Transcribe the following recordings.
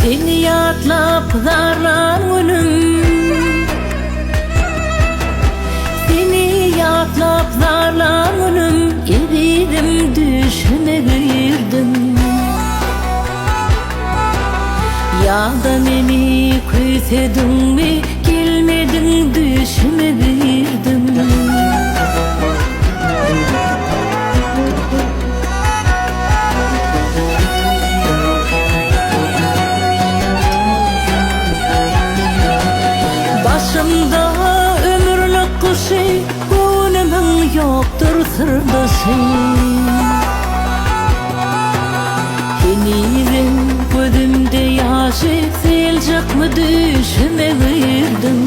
Seni yatlap zarlan günüm, seni yatlap zarlan günüm, eridim düşüme girdim. Ya da meni küsedin mi, gelmedin düşüme girdim. Başımda ömürlük kuşu, gönlümün yoktur sırdaşı. Yeniden gözümde yaşı, silecek mi düşüme girdim.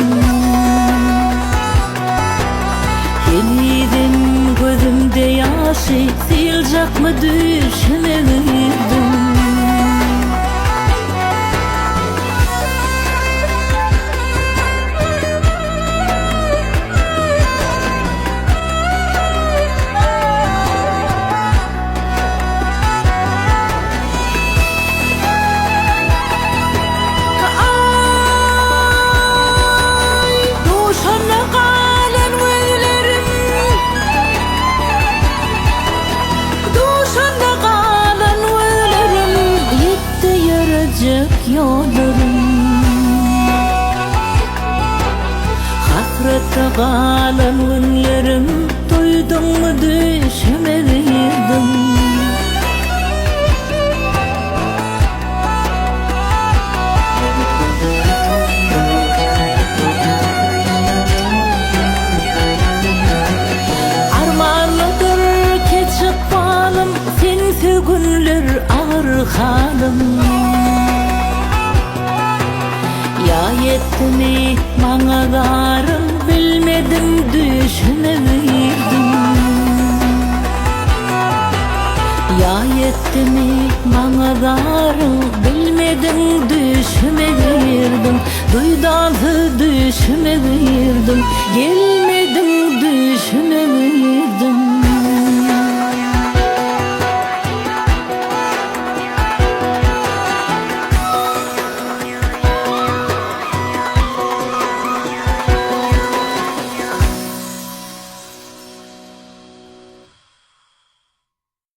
Yeniden gözümde yaşı, silecek mi düşüme girdim. Yollarım hasrette kalan günlerim, duydun mu düşüme girdim. Armanlıdır keçip balım, sensiz günler ağır halim. Ya yettimi bana darım, bilmedim düşüme girdim. Ya yettimi bana darım, bilmedim düşüme girdim. Duydalı düşüme girdim, gelmedim düşüme girdim.